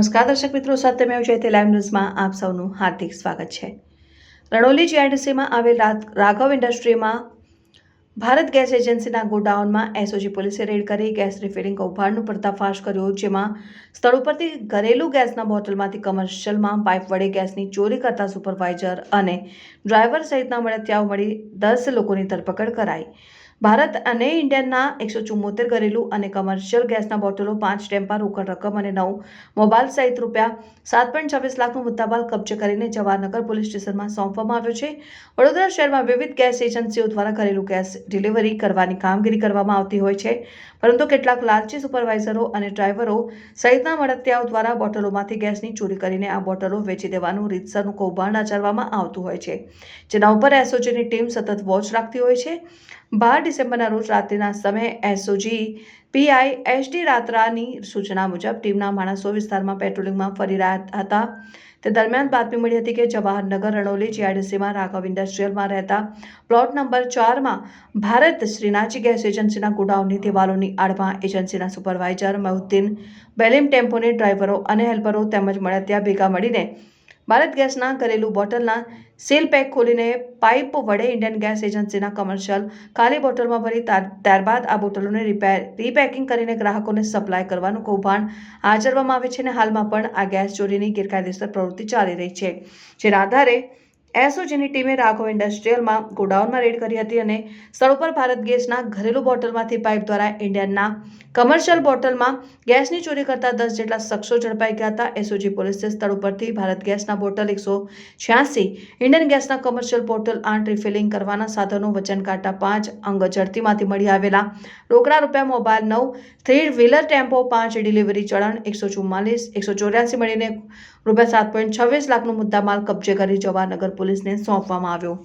નમસ્કાર દર્શક મિત્રો, સત્યમેવ જયતે લાઈવ ન્યૂઝમાં આપ સૌનું હાર્દિક સ્વાગત છે। રણોલી જીઆઈડીસીમાં આવેલ રાઘવ ઇન્ડસ્ટ્રીમાં ભારત ગેસ એજન્સીના ગોડાઉનમાં એસઓજી પોલીસે રેડ કરી ગેસ રિફિલિંગ કૌભાંડનો પર્દાફાશ કર્યો, જેમાં સ્થળ ઉપરથી ઘરેલું ગેસના બોટલમાંથી કમર્શિયલમાં પાઇપ વડે ગેસની ચોરી કરતા સુપરવાઇઝર અને ડ્રાઈવર સહિતના મળતિયાઓ મળી 10 લોકોની ધરપકડ કરાઈ। ભારત અને ઇન્ડિયનના 174 ઘરેલું અને કમર્શિયલ ગેસના બોટલો, 5 ટેમ્પા રોકડ રકમ અને 9 મોબાઈલ સહિત ₹7.26 લાખનો મુદ્દામાલ કબજે કરીને જવાહરનગર પોલીસ સ્ટેશનમાં સોંપવામાં આવ્યો છે। વડોદરા શહેરમાં વિવિધ ગેસ એજન્સીઓ દ્વારા ઘરેલું ગેસ ડિલિવરી કરવાની કામગીરી કરવામાં આવતી હોય છે, પરંતુ કેટલાક લાલચી સુપરવાઇઝરો અને ડ્રાઈવરો સહિતના મળતિયાઓ દ્વારા બોટલોમાંથી ગેસની ચોરી કરીને આ બોટલો વેચી દેવાનું રીતસરનું કૌભાંડ આચરવામાં આવતું હોય છે, જેના ઉપર એસઓજીની ટીમ સતત વોચ રાખતી હોય છે। 12 ડિસેમ્બરના રોજ રાત્રિના સમયે એસઓજી પીઆઈ એસડી રાત્રાની સૂચના મુજબ ટીમના માણસો વિસ્તારમાં પેટ્રોલિંગમાં ફરી રહ્યા હતા। તે દરમિયાન બાતમી મળી હતી કે જવાહરનગર રણોલી જીઆઈડીસીમાં રાઘવ ઇન્ડસ્ટ્રીયલમાં રહેતા પ્લોટ નંબર 4માં ભારત શ્રીનાથજી ગેસ એજન્સીના ગોડાઉનની દિવાલોની આડમાં એજન્સીના સુપરવાઇઝર મહુદ્દીન બેલીમ, ટેમ્પોની ડ્રાઈવરો અને હેલ્પરો તેમજ મળતિયા ભેગા મળીને ભારત ગેસના ઘરેલું બોટલના સીલ પેક ખોલીને પાઇપ વડે ઇન્ડિયન ગેસ એજન્સીના કમર્શિયલ ખાલી બોટલમાં ભરી ત્યારબાદ આ બોટલોને રીપેકિંગ કરીને ગ્રાહકોને સપ્લાય કરવાનું કૌભાંડ આચરવામાં આવે છે અને હાલમાં પણ આ ગેસ ચોરીની ગેરકાયદેસર પ્રવૃત્તિ ચાલી રહી છે, જેના આધારે એસઓજીની ટીમે રાઘવ ઇન્ડસ્ટ્રીયલમાં ગોડાઉનમાં રેડ કરી હતી અને સ્થળ પર ભારત ગેસના ઘરેલું બોટલમાંથી પાઇપ દ્વારા ઇન્ડિયનના કમર્શિયલ બોટલમાં ગેસની ચોરી કરતા 10 જેટલા શખ્સો ઝડપાઈ ગયા હતા। એસઓજી પોલીસે સ્થળ ઉપરથી ભારત ગેસના બોટલ 186, ઇન્ડિયન ગેસના કમર્શિયલ બોટલ 8, રિફિલિંગ કરવાના સાધનો, વજન કાંટા 5, અંગ ઝડતીમાંથી મળી આવેલા રોકડા રૂપિયા, મોબાઈલ 9, 3 વ્હીલર ટેમ્પો 5, ડિલિવરી ચલણ 184 મળીને ₹7.26 લાખનો મુદ્દામાલ કબજે કરી જવાહરનગર પોલીસને સોંપવામાં આવ્યો।